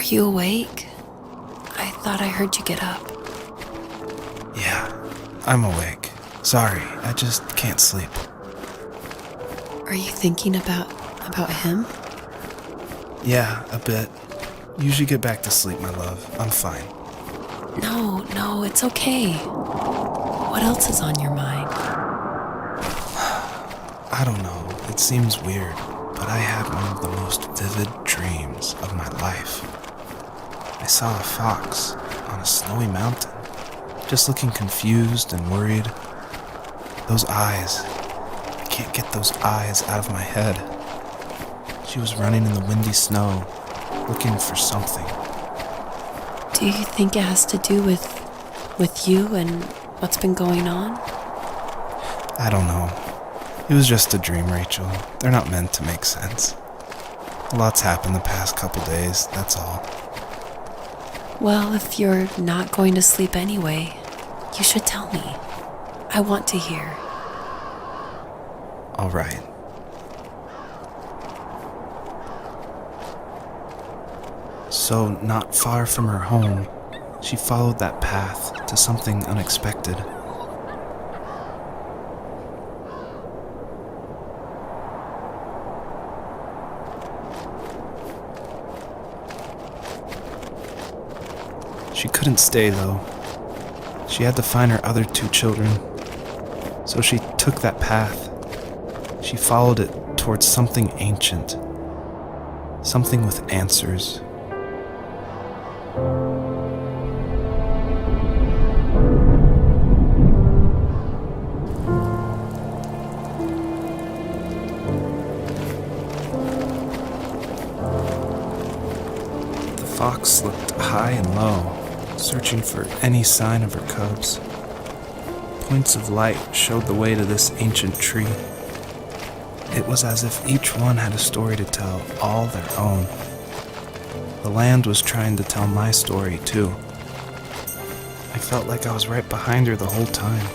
Are you awake? I thought I heard you get up. Yeah, I'm awake. Sorry, I just can't sleep. Are you thinking about him? Yeah, a bit. Usually get back to sleep, my love. I'm fine. No, it's okay. What else is on your mind? I don't know. It seems weird, but I had one of the most vivid dreams of my life. I saw a fox on a snowy mountain, just looking confused and worried. Those eyes. I can't get those eyes out of my head. She was running in the windy snow, looking for something. Do you think it has to do with you and what's been going on? I don't know. It was just a dream, Rachel. They're not meant to make sense. A lot's happened the past couple days, that's all. Well, if you're not going to sleep anyway, you should tell me. I want to hear. All right. So, not far from her home, she followed that path to something unexpected. She couldn't stay, though. She had to find her other 2 children. So she took that path. She followed it towards something ancient. Something with answers. The fox looked high and low, searching for any sign of her cubs. Points of light showed the way to this ancient tree. It was as if each one had a story to tell, all their own. The land was trying to tell my story, too. I felt like I was right behind her the whole time.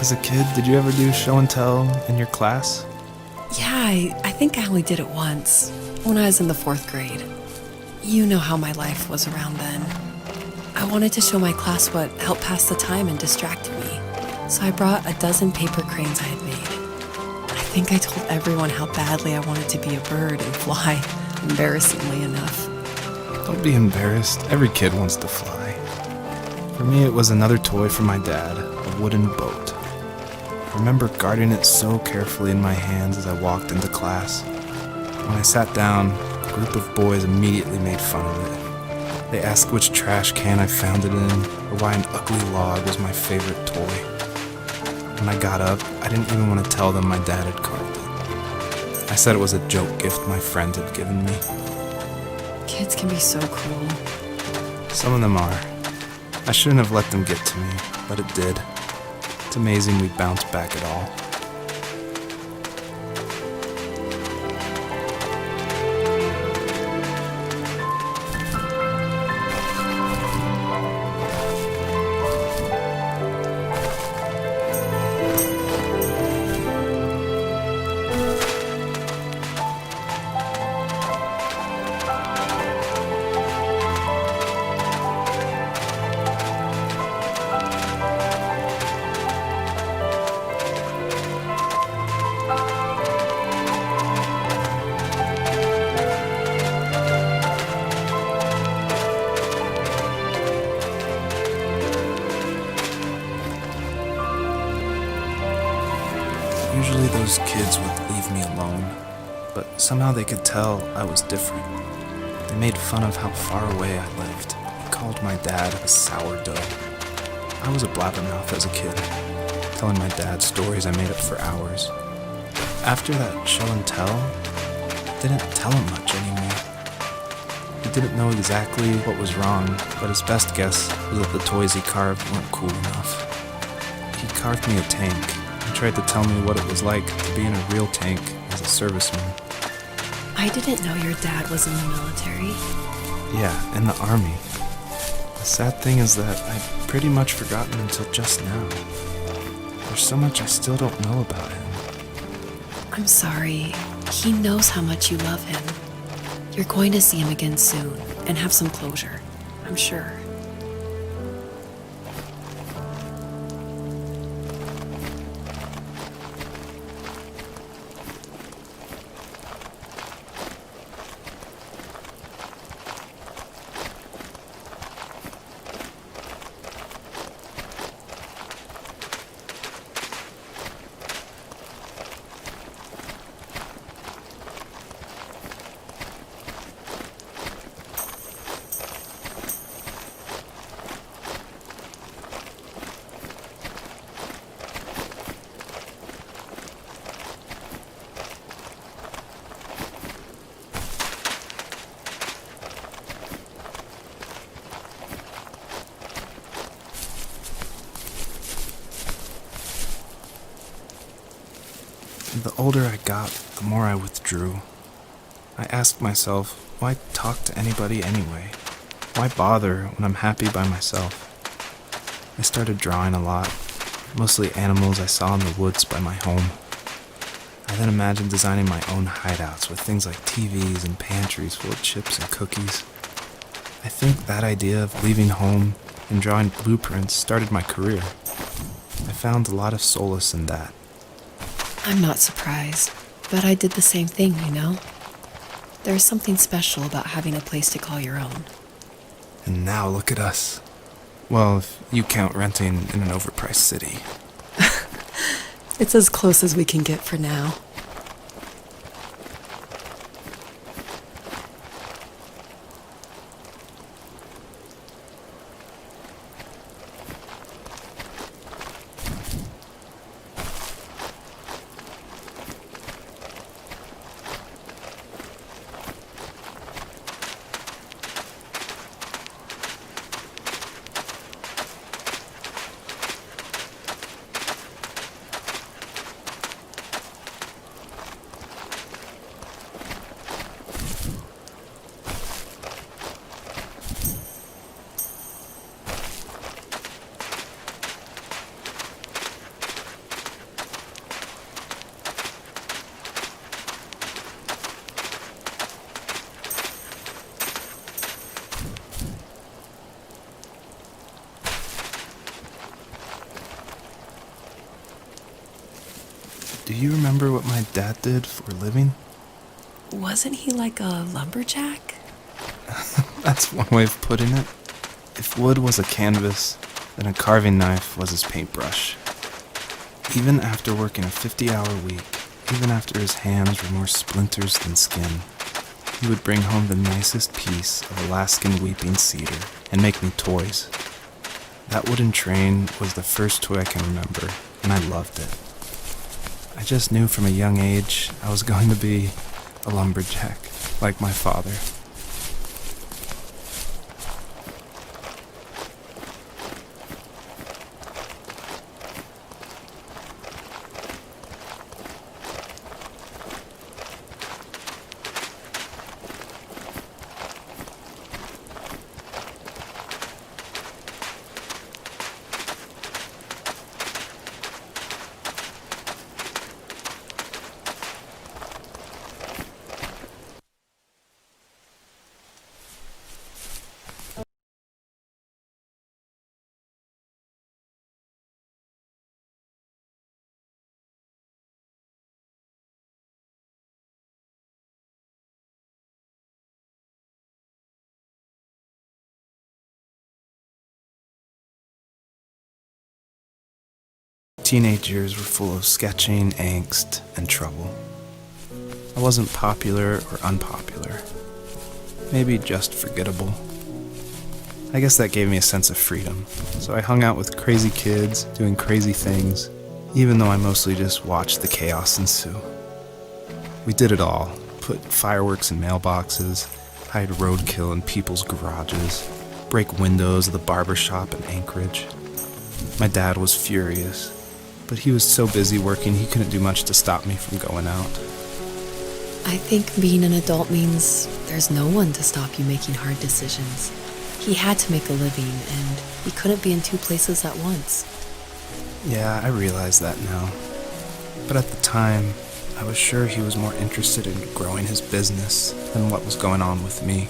As a kid, did you ever do show and tell in your class? Yeah, I think I only did it once, when I was in the 4th grade. You know how my life was around then. I wanted to show my class what helped pass the time and distracted me, so I brought a dozen paper cranes I had made. I think I told everyone how badly I wanted to be a bird and fly, embarrassingly enough. Don't be embarrassed. Every kid wants to fly. For me, it was another toy from my dad, a wooden boat. I remember guarding it so carefully in my hands as I walked into class. When I sat down, a group of boys immediately made fun of it. They asked which trash can I found it in, or why an ugly log was my favorite toy. When I got up, I didn't even want to tell them my dad had carved it. I said it was a joke gift my friend had given me. Kids can be so cruel. Some of them are. I shouldn't have let them get to me, but it did. It's amazing we bounced back at all. Usually those kids would leave me alone, but somehow they could tell I was different. They made fun of how far away I lived. They called my dad a sourdough. I was a blabbermouth as a kid, telling my dad stories I made up for hours. After that show and tell, I didn't tell him much anymore. He didn't know exactly what was wrong, but his best guess was that the toys he carved weren't cool enough. He carved me a tank and tried to tell me what it was like to be in a real tank as a serviceman. I didn't know your dad was in the military. Yeah, in the army. The sad thing is that I'd pretty much forgotten until just now. There's so much I still don't know about him. I'm sorry. He knows how much you love him. You're going to see him again soon and have some closure, I'm sure. The older I got, the more I withdrew. I asked myself, why talk to anybody anyway? Why bother when I'm happy by myself? I started drawing a lot, mostly animals I saw in the woods by my home. I then imagined designing my own hideouts with things like TVs and pantries full of chips and cookies. I think that idea of leaving home and drawing blueprints started my career. I found a lot of solace in that. I'm not surprised, but I did the same thing, you know? There's something special about having a place to call your own. And now look at us. Well, if you count renting in an overpriced city. It's as close as we can get for now. Do you remember what my dad did for a living? Wasn't he like a lumberjack? That's one way of putting it. If wood was a canvas, then a carving knife was his paintbrush. Even after working a 50-hour week, even after his hands were more splinters than skin, he would bring home the nicest piece of Alaskan weeping cedar and make me toys. That wooden train was the first toy I can remember, and I loved it. I just knew from a young age I was going to be a lumberjack, like my father. Teenage years were full of sketching, angst, and trouble. I wasn't popular or unpopular. maybe just forgettable. I guess that gave me a sense of freedom, so I hung out with crazy kids, doing crazy things, even though I mostly just watched the chaos ensue. We did it all, put fireworks in mailboxes, hide roadkill in people's garages, break windows of the barber shop in Anchorage. My dad was furious, but he was so busy working he couldn't do much to stop me from going out. I think being an adult means there's no one to stop you making hard decisions. He had to make a living, and he couldn't be in two places at once. Yeah, I realize that now. But at the time, I was sure he was more interested in growing his business than what was going on with me.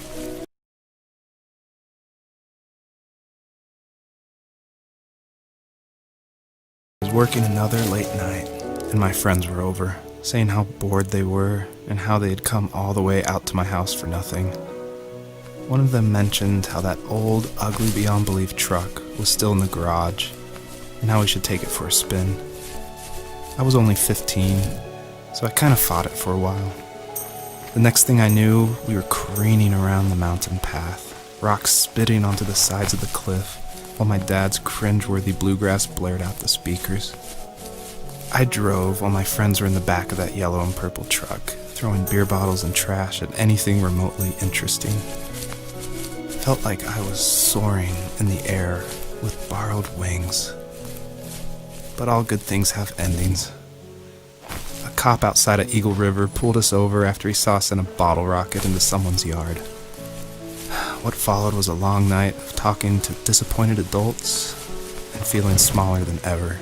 I was working another late night, and my friends were over, saying how bored they were and how they had come all the way out to my house for nothing. One of them mentioned how that old, ugly beyond belief truck was still in the garage, and how we should take it for a spin. I was only 15, so I kind of fought it for a while. The next thing I knew, we were careening around the mountain path, rocks spitting onto the sides of the cliff, while my dad's cringeworthy bluegrass blared out the speakers. I drove while my friends were in the back of that yellow and purple truck, throwing beer bottles and trash at anything remotely interesting. Felt like I was soaring in the air with borrowed wings. But all good things have endings. A cop outside of Eagle River pulled us over after he saw us send a bottle rocket into someone's yard. What followed was a long night of talking to disappointed adults and feeling smaller than ever.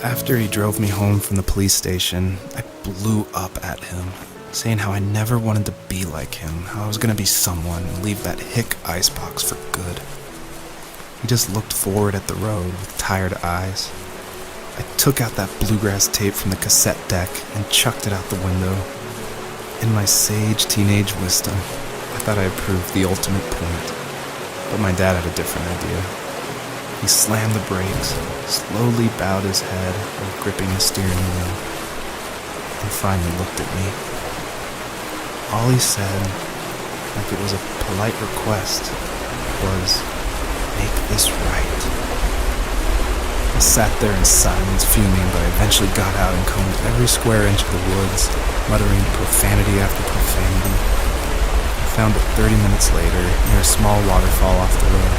After he drove me home from the police station, I blew up at him, saying how I never wanted to be like him, how I was going to be someone and leave that hick icebox for good. He just looked forward at the road with tired eyes. I took out that bluegrass tape from the cassette deck and chucked it out the window. In my sage teenage wisdom, I thought I proved the ultimate point, but my dad had a different idea. He slammed the brakes, slowly bowed his head while gripping the steering wheel, and finally looked at me. All he said, like it was a polite request, was, "Make this right." I sat there in silence, fuming, but I eventually got out and combed every square inch of the woods, muttering profanity after profanity. I found it 30 minutes later, near a small waterfall off the road.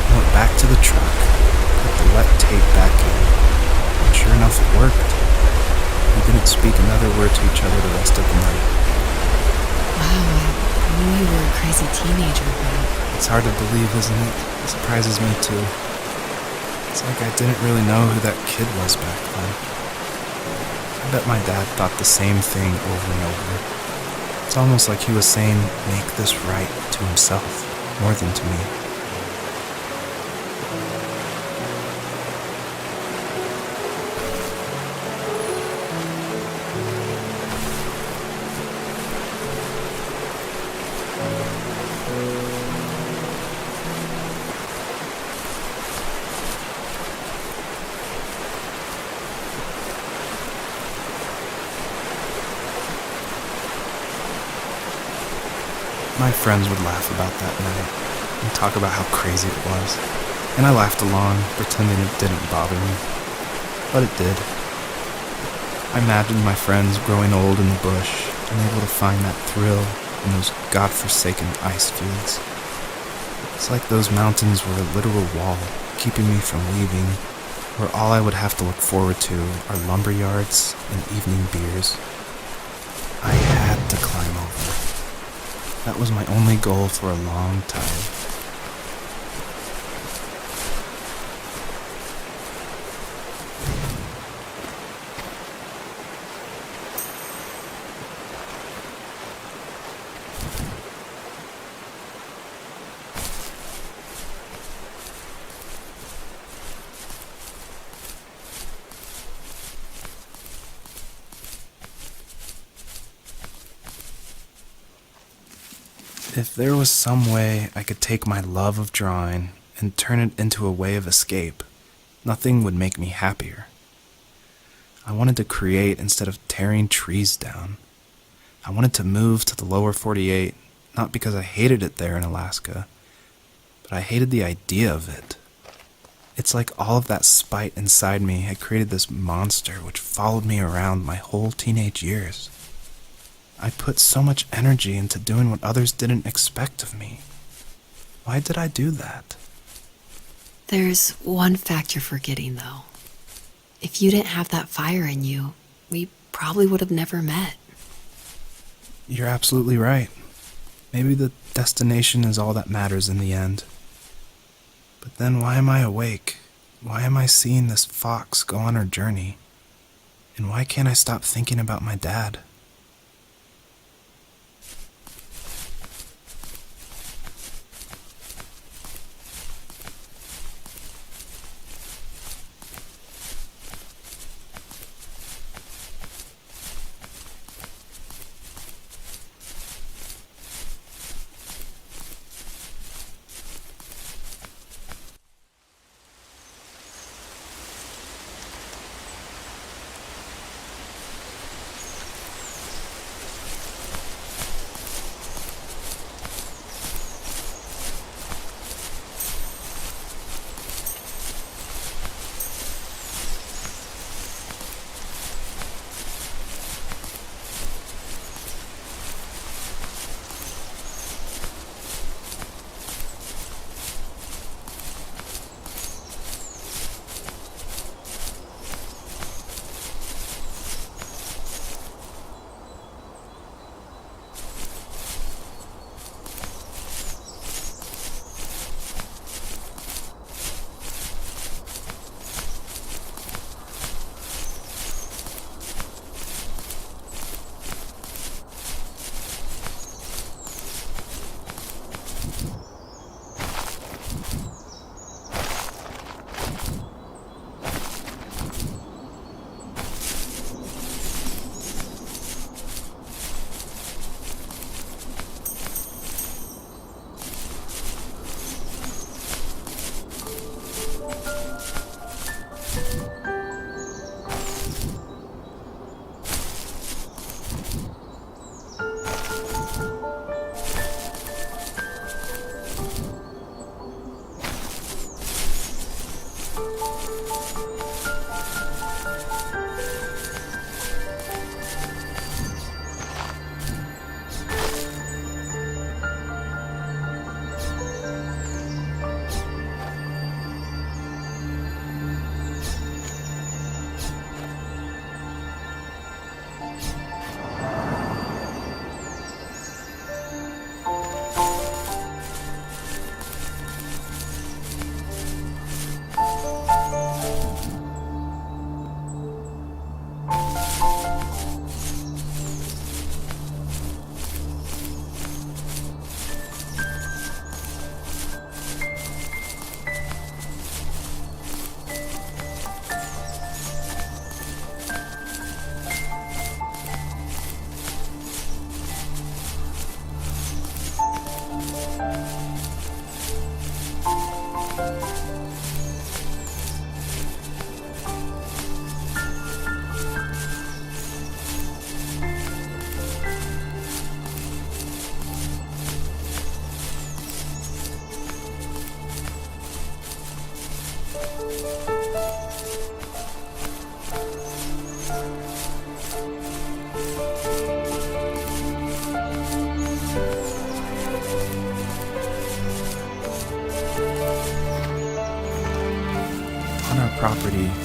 I went back to the truck, put the wet tape back in, and sure enough it worked. We didn't speak another word to each other the rest of the night. Wow, I knew you were a crazy teenager, but It's hard to believe, isn't it? It surprises me too. It's like I didn't really know who that kid was back then. I bet my dad thought the same thing over and over. It's almost like he was saying, "Make this right," to himself, more than to me. My friends would laugh about that night and talk about how crazy it was, and I laughed along, pretending it didn't bother me. But it did. I imagined my friends growing old in the bush, unable to find that thrill in those godforsaken ice fields. It's like those mountains were a literal wall, keeping me from leaving, where all I would have to look forward to are lumber yards and evening beers. I had to climb over. That was my only goal for a long time. If there was some way I could take my love of drawing and turn it into a way of escape, nothing would make me happier. I wanted to create instead of tearing trees down. I wanted to move to the lower 48, not because I hated it there in Alaska, but I hated the idea of it. It's like all of that spite inside me had created this monster which followed me around my whole teenage years. I put so much energy into doing what others didn't expect of me. Why did I do that? There's one fact you're forgetting, though. If you didn't have that fire in you, we probably would have never met. You're absolutely right. Maybe the destination is all that matters in the end. But then why am I awake? Why am I seeing this fox go on her journey? And why can't I stop thinking about my dad?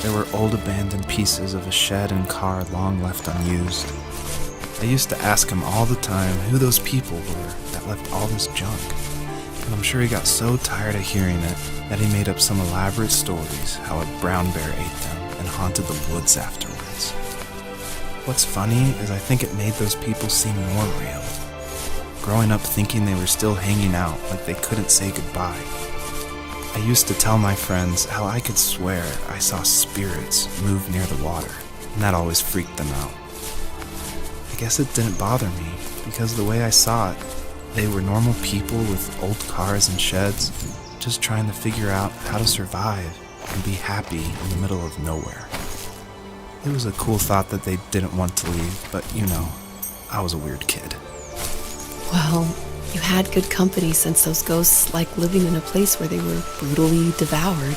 there were old abandoned pieces of a shed and car long left unused. I used to ask him all the time who those people were that left all this junk, and I'm sure he got so tired of hearing it that he made up some elaborate stories how a brown bear ate them and haunted the woods afterwards. What's funny is I think it made those people seem more real. Growing up thinking they were still hanging out like they couldn't say goodbye. I used to tell my friends how I could swear I saw spirits move near the water, and that always freaked them out. I guess it didn't bother me, because the way I saw it, they were normal people with old cars and sheds, just trying to figure out how to survive and be happy in the middle of nowhere. It was a cool thought that they didn't want to leave, but I was a weird kid. Well, you had good company since those ghosts like living in a place where they were brutally devoured.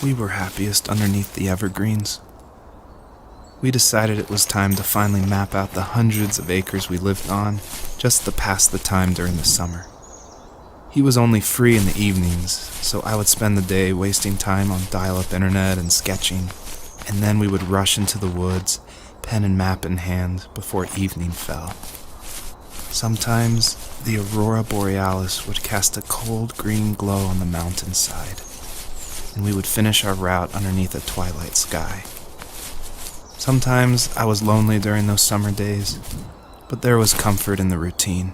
We were happiest underneath the evergreens. We decided it was time to finally map out the hundreds of acres we lived on, just to pass the time during the summer. He was only free in the evenings, so I would spend the day wasting time on dial-up internet and sketching, and then we would rush into the woods, pen and map in hand, before evening fell. Sometimes, the aurora borealis would cast a cold green glow on the mountainside, and we would finish our route underneath a twilight sky. Sometimes I was lonely during those summer days, but there was comfort in the routine.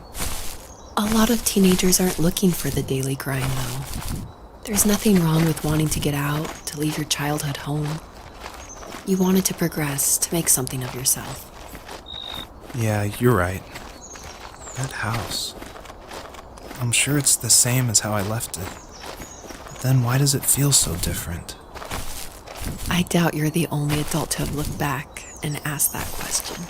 A lot of teenagers aren't looking for the daily grind, though. There's nothing wrong with wanting to get out, to leave your childhood home. You wanted to progress, to make something of yourself. Yeah, you're right. That house. I'm sure it's the same as how I left it. But then why does it feel so different? I doubt you're the only adult to have looked back and asked that question.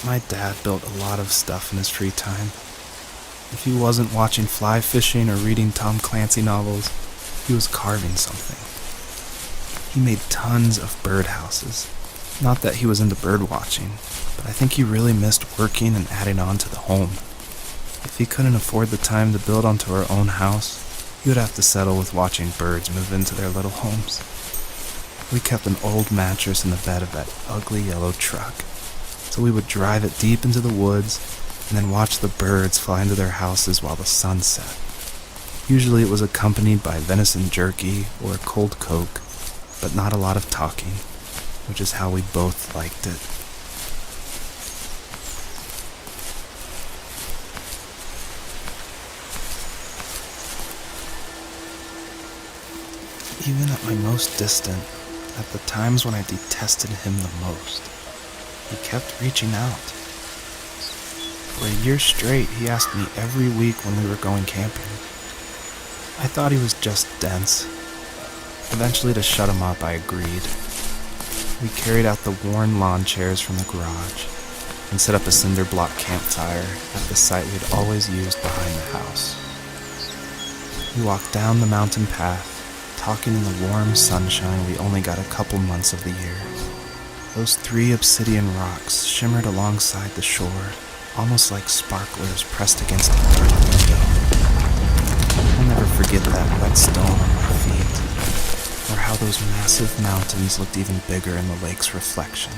My dad built a lot of stuff in his free time. If he wasn't watching fly fishing or reading Tom Clancy novels, he was carving something. He made tons of birdhouses. Not that he was into bird watching, but I think he really missed working and adding on to the home. If he couldn't afford the time to build onto our own house, he would have to settle with watching birds move into their little homes. We kept an old mattress in the bed of that ugly yellow truck, so we would drive it deep into the woods and then watch the birds fly into their houses while the sun set. Usually it was accompanied by venison jerky or a cold Coke, but not a lot of talking, which is how we both liked it. Even at my most distant, at the times when I detested him the most, he kept reaching out. For a year straight, he asked me every week when we were going camping. I thought he was just dense. Eventually, to shut him up, I agreed. We carried out the worn lawn chairs from the garage and set up a cinder block campfire at the site we'd always used behind the house. We walked down the mountain path, talking in the warm sunshine we only got a couple months of the year. Those 3 obsidian rocks shimmered alongside the shore, almost like sparklers pressed against a dark window. I'll never forget that wet stone on my feet, or how those massive mountains looked even bigger in the lake's reflection.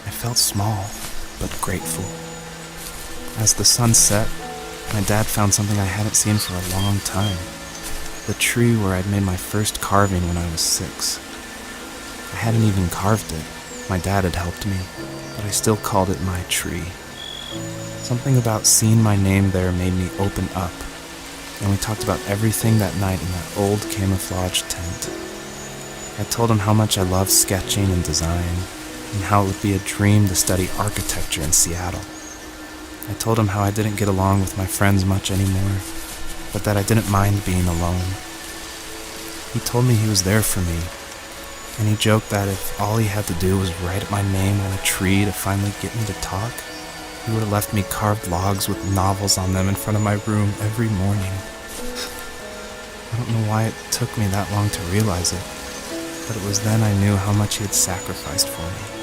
I felt small, but grateful. As the sun set, my dad found something I hadn't seen for a long time. The tree where I'd made my first carving when I was 6. I hadn't even carved it. My dad had helped me, but I still called it my tree. Something about seeing my name there made me open up, and we talked about everything that night in that old camouflage tent. I told him how much I loved sketching and design, and how it would be a dream to study architecture in Seattle. I told him how I didn't get along with my friends much anymore, but that I didn't mind being alone. He told me he was there for me, and he joked that if all he had to do was write my name on a tree to finally get me to talk, he would have left me carved logs with novels on them in front of my room every morning. I don't know why it took me that long to realize it, but it was then I knew how much he had sacrificed for me.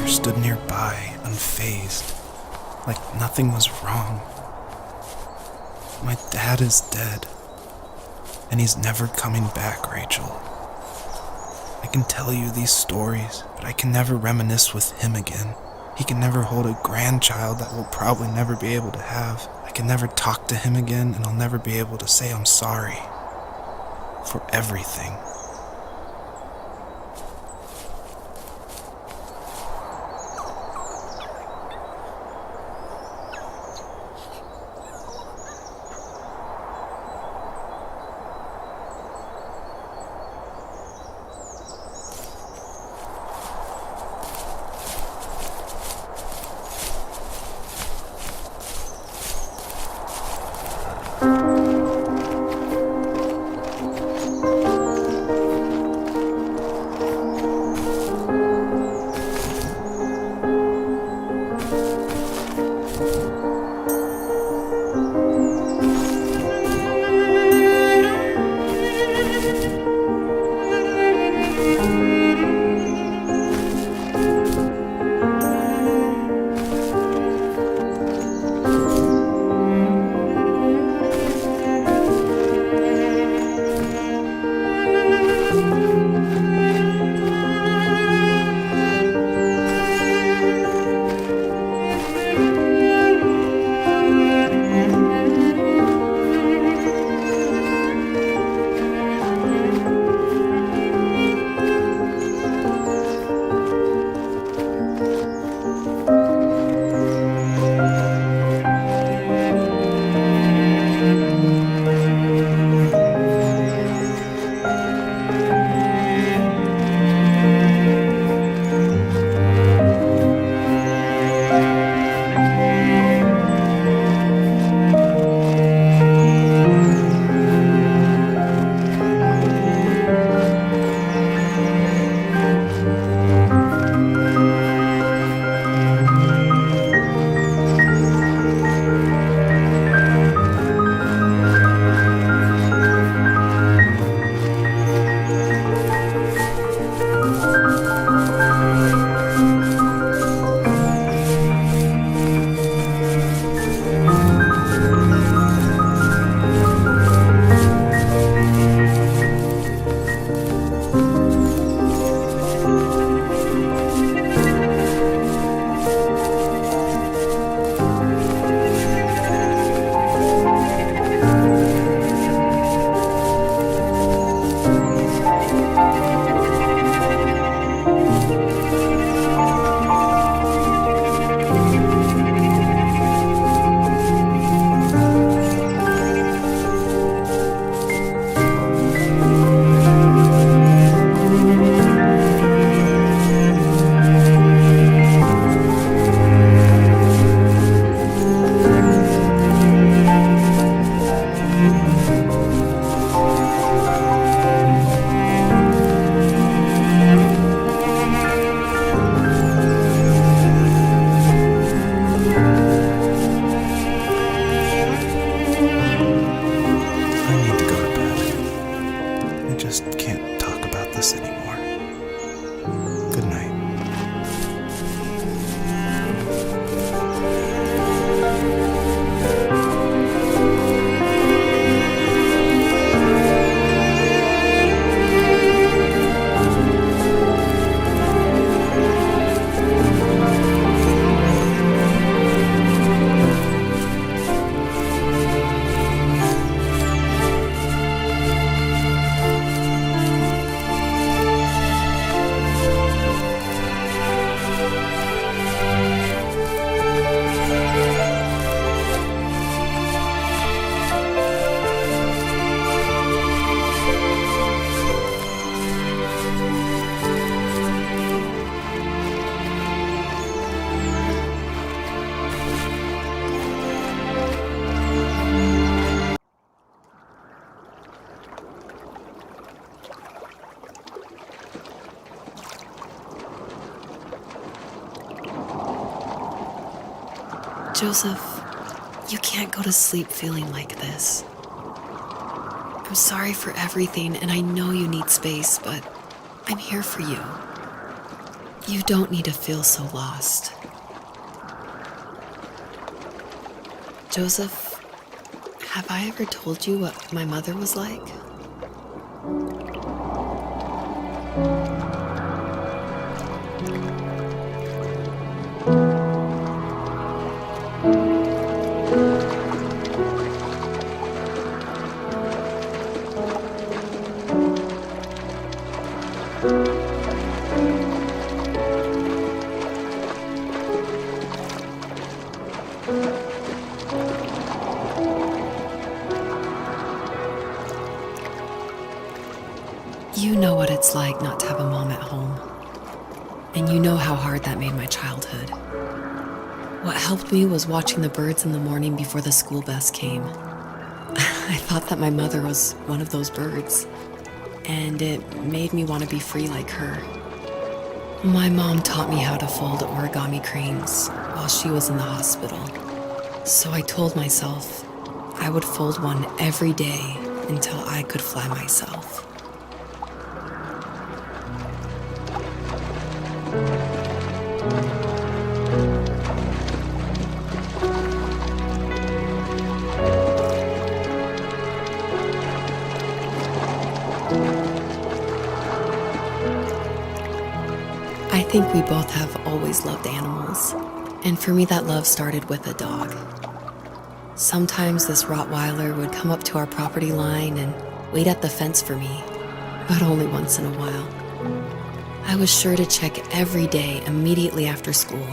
Stood nearby, unfazed, like nothing was wrong. My dad is dead, and he's never coming back, Rachel. I can tell you these stories, but I can never reminisce with him again. He can never hold a grandchild that we'll probably never be able to have. I can never talk to him again, and I'll never be able to say I'm sorry for everything. just can't talk about this anymore. Good night. Joseph, you can't go to sleep feeling like this. I'm sorry for everything, and I know you need space, but I'm here for you. You don't need to feel so lost. Joseph, have I ever told you what my mother was like? You know what it's like not to have a mom at home. And you know how hard that made my childhood. What helped me was watching the birds in the morning before the school bus came. I thought that my mother was one of those birds, and it made me want to be free like her. My mom taught me how to fold origami cranes while she was in the hospital. So I told myself I would fold one every day until I could fly myself. I think we both have always loved animals, and for me that love started with a dog. Sometimes this Rottweiler would come up to our property line and wait at the fence for me, but only once in a while. I was sure to check every day immediately after school,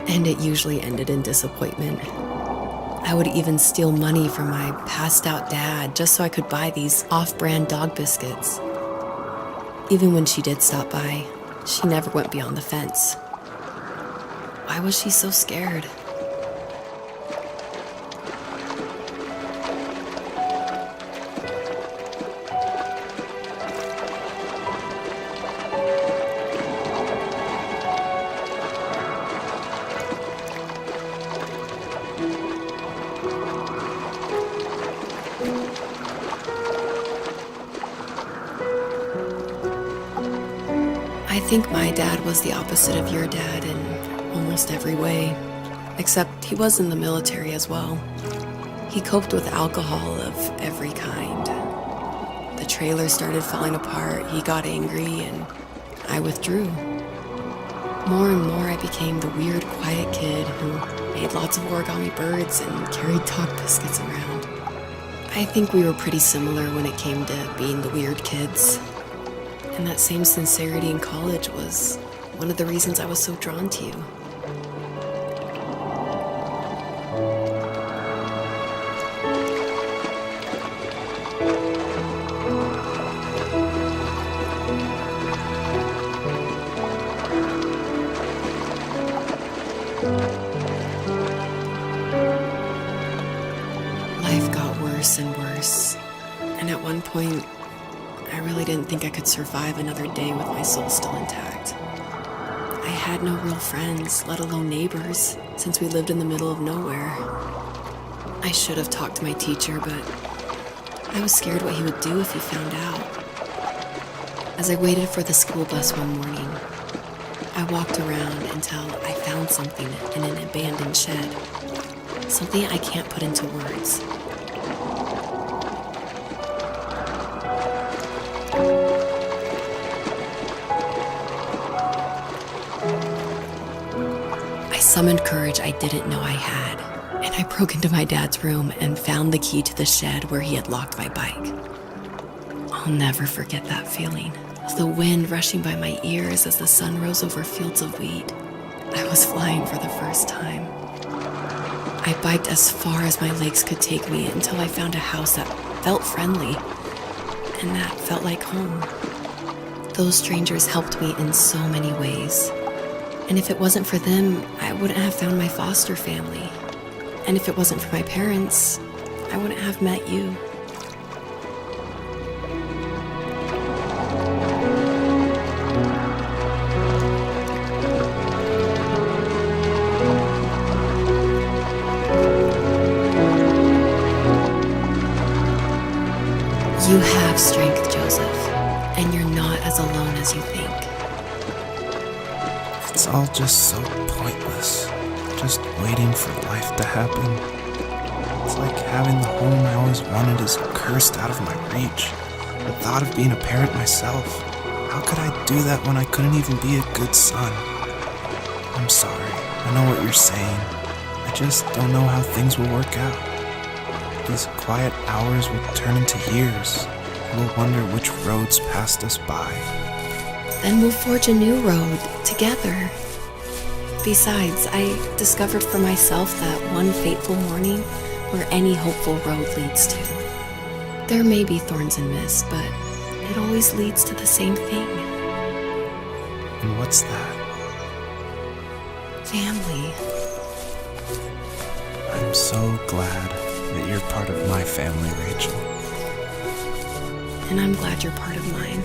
and it usually ended in disappointment. I would even steal money from my passed-out dad just so I could buy these off-brand dog biscuits. Even when she did stop by, she never went beyond the fence. Why was she so scared? I think my dad was the opposite of your dad in almost every way, except he was in the military as well. He coped with alcohol of every kind. The trailer started falling apart, he got angry, and I withdrew. More and more I became the weird, quiet kid who made lots of origami birds and carried dog biscuits around. I think we were pretty similar when it came to being the weird kids. And that same sincerity in college was one of the reasons I was so drawn to you. Life got worse and worse, and at one point, I really didn't think I could survive another day with my soul still intact. I had no real friends, let alone neighbors, since we lived in the middle of nowhere. I should have talked to my teacher, but I was scared what he would do if he found out. As I waited for the school bus one morning, I walked around until I found something in an abandoned shed. Something I can't put into words. I summoned courage I didn't know I had, and I broke into my dad's room and found the key to the shed where he had locked my bike. I'll never forget that feeling of the wind rushing by my ears as the sun rose over fields of wheat. I was flying for the first time. I biked as far as my legs could take me until I found a house that felt friendly and that felt like home. Those strangers helped me in so many ways. And if it wasn't for them, I wouldn't have found my foster family. And if it wasn't for my parents, I wouldn't have met you. You have strength, Joseph, and you're not as alone as you think. It's all just so pointless. Just waiting for life to happen. It's like having the home I always wanted is cursed out of my reach. The thought of being a parent myself. How could I do that when I couldn't even be a good son? I'm sorry. I know what you're saying. I just don't know how things will work out. These quiet hours will turn into years. We'll wonder which roads passed us by. Then we'll forge a new road together. Besides, I discovered for myself that one fateful morning where any hopeful road leads to. There may be thorns and mist, but it always leads to the same thing. And what's that? Family. I'm so glad that you're part of my family, Rachel. And I'm glad you're part of mine.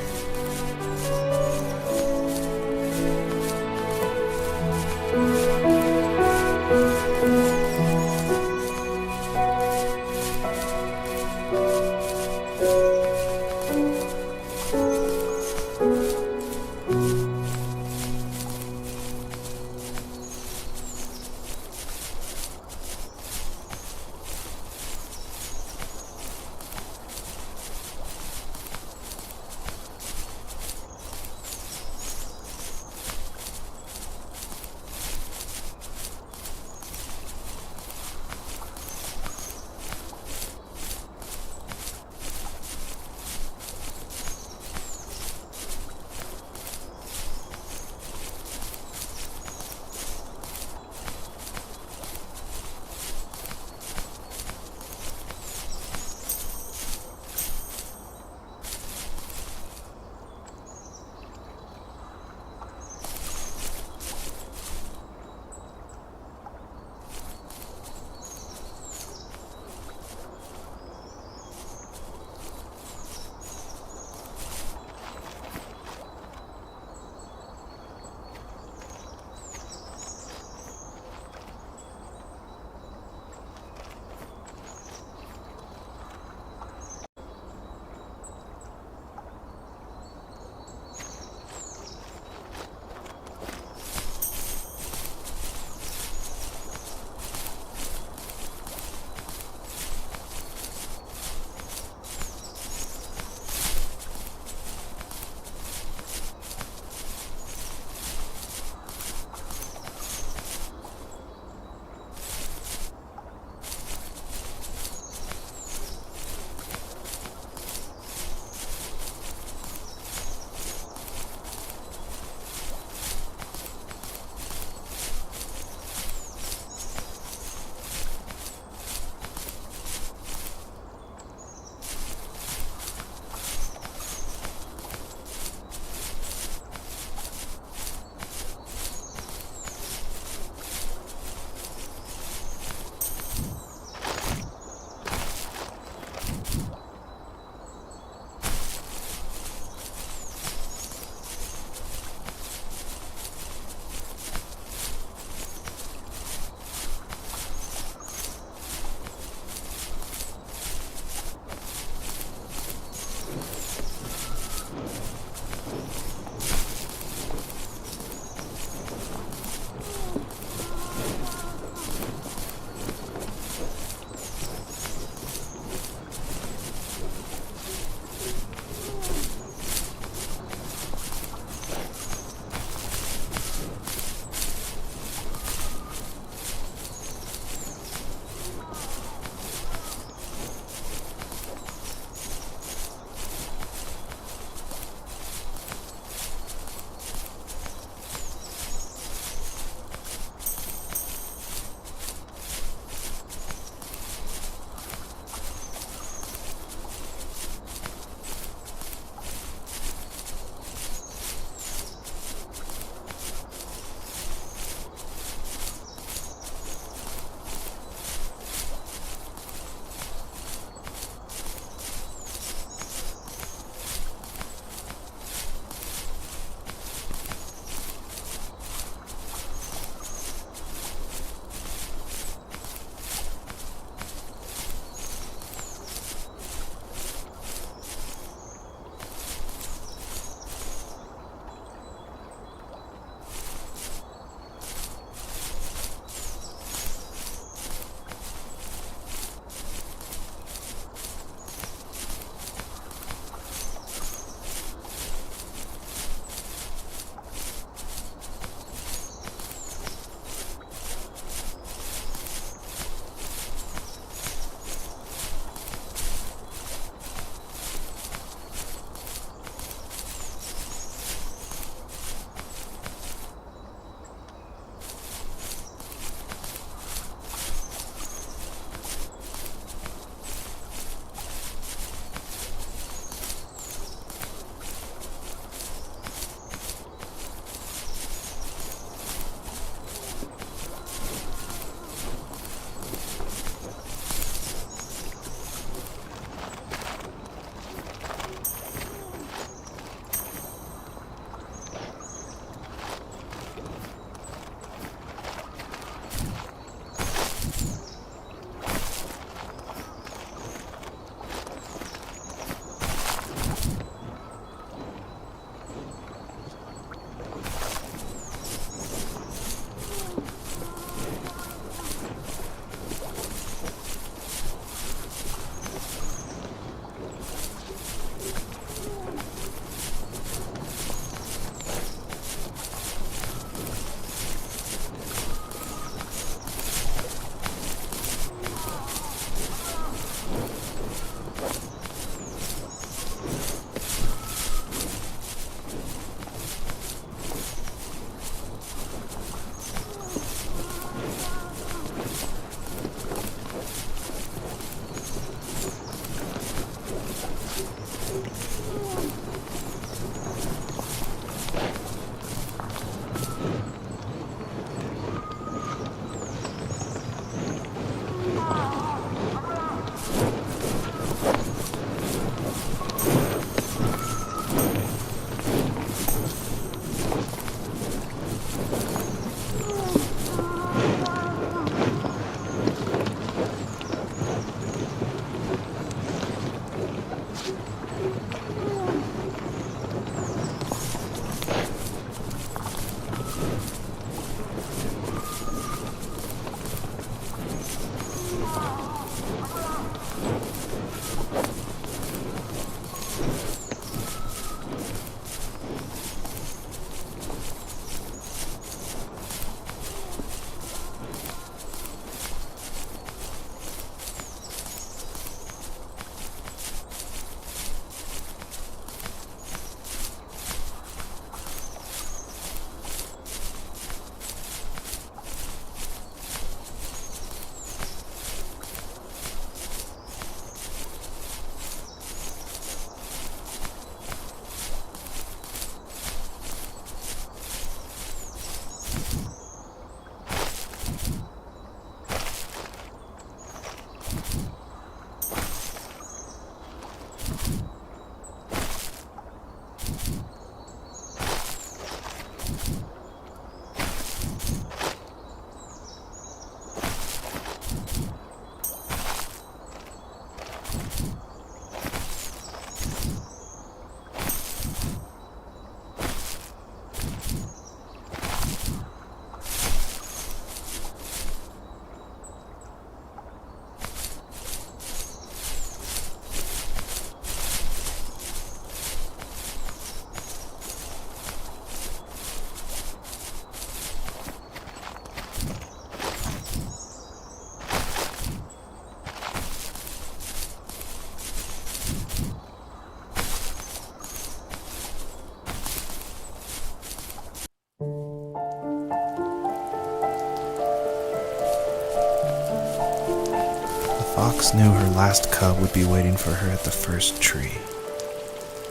Fox knew her last cub would be waiting for her at the first tree.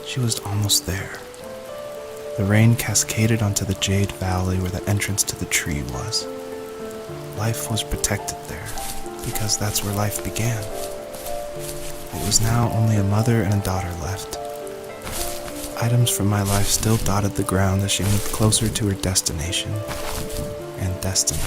She was almost there. The rain cascaded onto the Jade Valley where the entrance to the tree was. Life was protected there, because that's where life began. It was now only a mother and a daughter left. Items from my life still dotted the ground as she moved closer to her destination and destiny.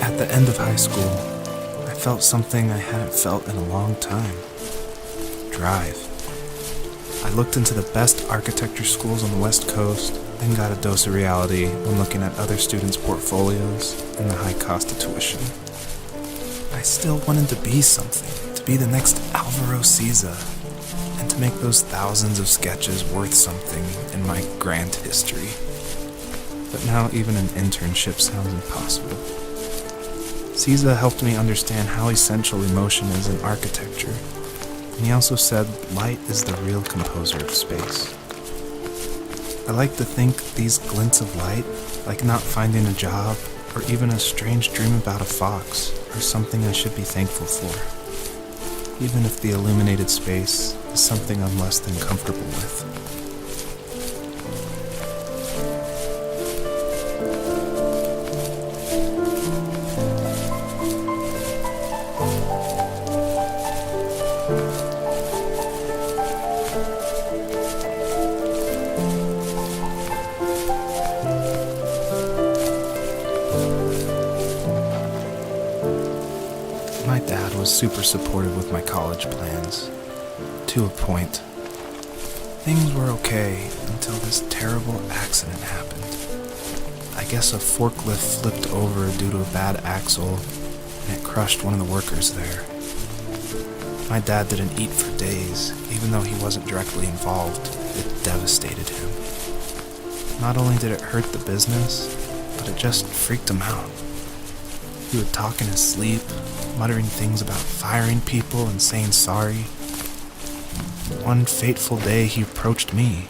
At the end of high school, I felt something I hadn't felt in a long time. Drive. I looked into the best architecture schools on the West Coast, then got a dose of reality when looking at other students' portfolios and the high cost of tuition. I still wanted to be something, to be the next Alvaro Siza, and to make those thousands of sketches worth something in my grand history. But now even an internship sounds impossible. Siza helped me understand how essential emotion is in architecture, and he also said light is the real composer of space. I like to think these glints of light, like not finding a job, or even a strange dream about a fox, are something I should be thankful for, even if the illuminated space is something I'm less than comfortable with. My dad was super supportive with my college plans, to a point. Things were okay until this terrible accident happened. I guess a forklift flipped over due to a bad axle, and it crushed one of the workers there. My dad didn't eat for days, even though he wasn't directly involved. It devastated him. Not only did it hurt the business, but it just freaked him out. He would talk in his sleep, muttering things about firing people and saying sorry. One fateful day he approached me,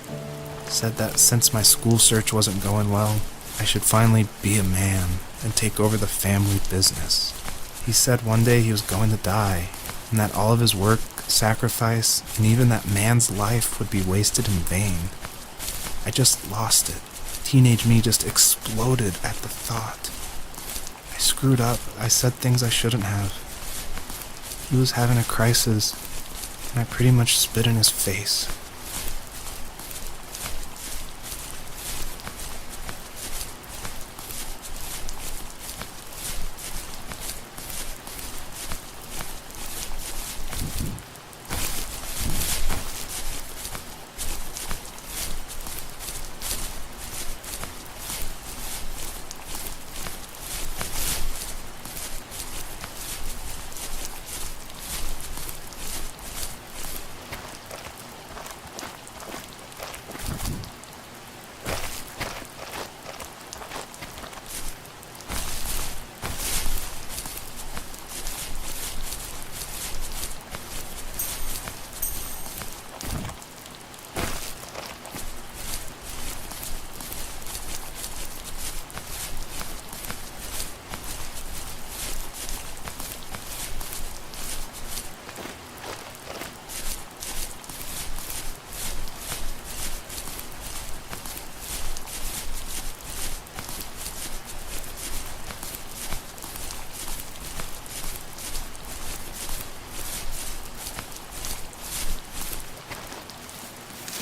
said that since my school search wasn't going well, I should finally be a man and take over the family business. He said one day he was going to die, and that all of his work, sacrifice, and even that man's life would be wasted in vain. I just lost it. Teenage me just exploded at the thought. I screwed up. I said things I shouldn't have. He was having a crisis, and I pretty much spit in his face.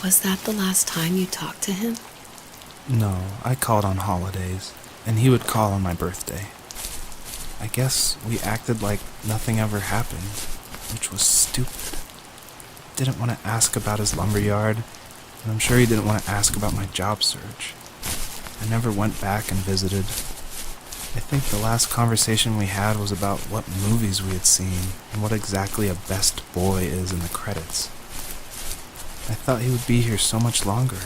Was that the last time you talked to him? No, I called on holidays, and he would call on my birthday. I guess we acted like nothing ever happened, which was stupid. Didn't want to ask about his lumberyard, and I'm sure he didn't want to ask about my job search. I never went back and visited. I think the last conversation we had was about what movies we had seen and what exactly a best boy is in the credits. I thought he would be here so much longer.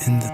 In the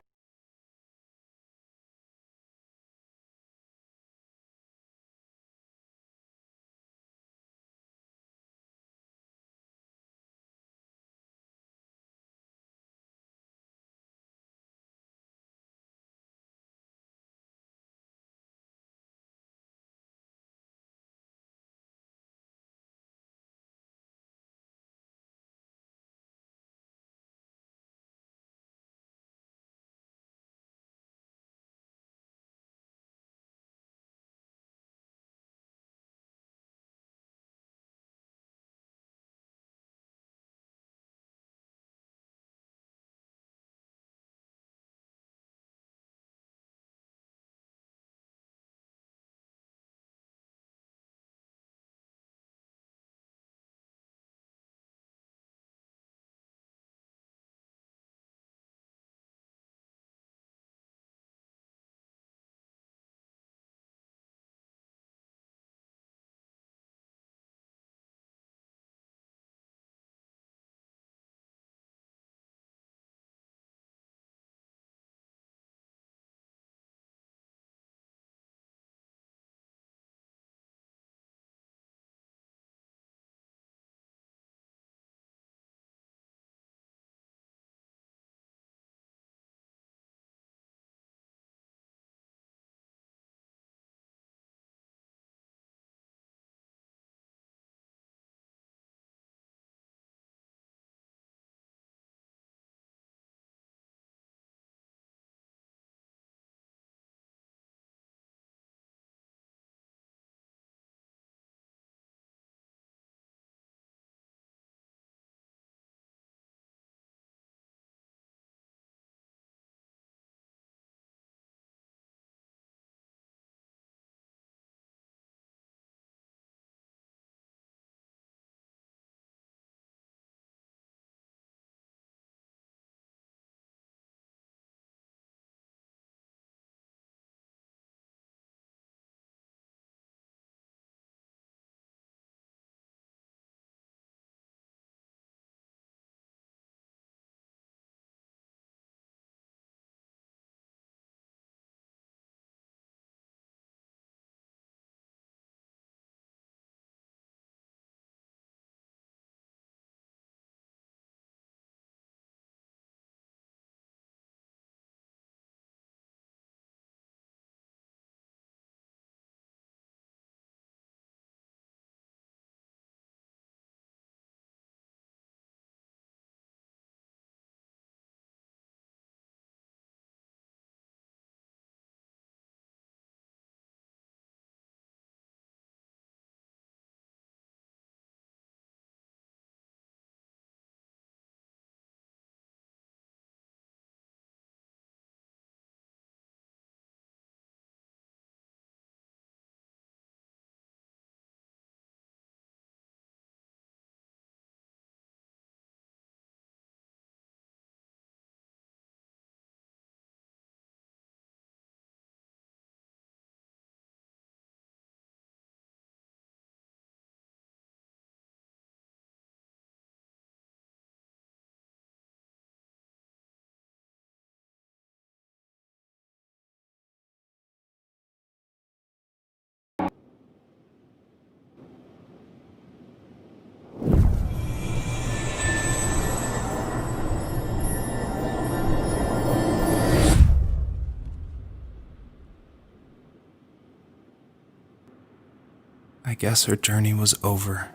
I guess her journey was over.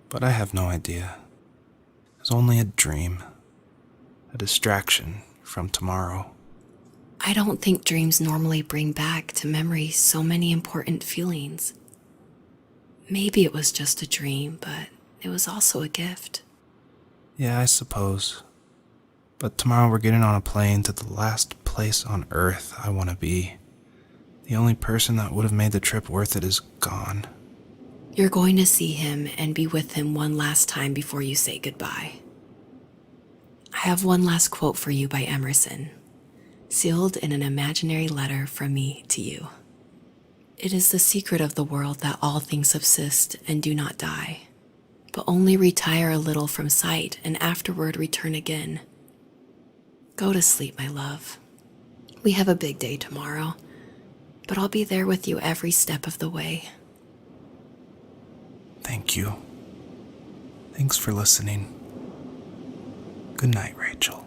But I have no idea. It was only a dream, a distraction from tomorrow. I don't think dreams normally bring back to memory so many important feelings. Maybe it was just a dream, but it was also a gift. Yeah, I suppose. But tomorrow we're getting on a plane to the last place on Earth I want to be. The only person that would have made the trip worth it is gone. You're going to see him and be with him one last time before you say goodbye. I have one last quote for you by Emerson, sealed in an imaginary letter from me to you. It is the secret of the world that all things subsist and do not die, but only retire a little from sight and afterward return again. Go to sleep, my love. We have a big day tomorrow, but I'll be there with you every step of the way. Thank you. Thanks for listening. Good night, Rachel.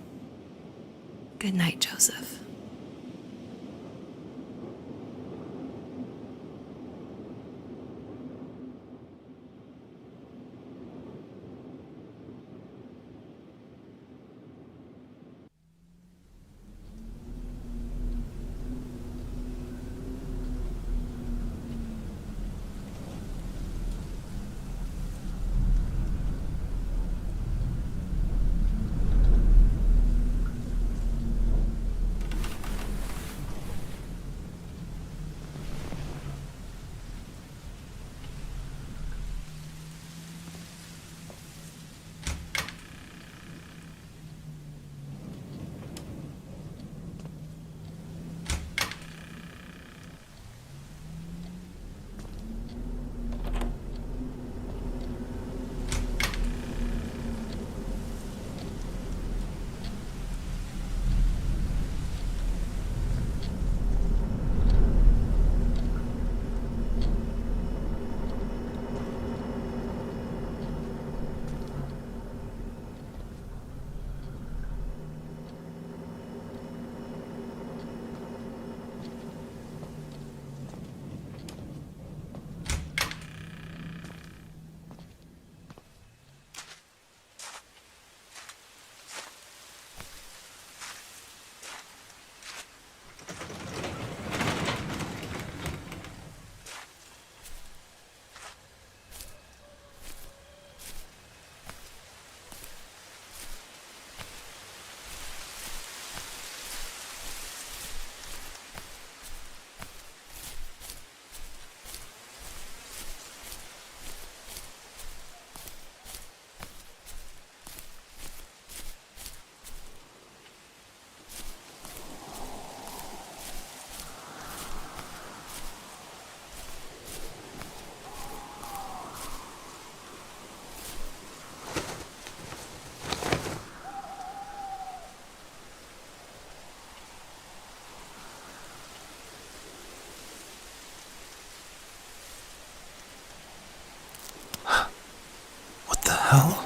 Good night, Joseph. What the hell?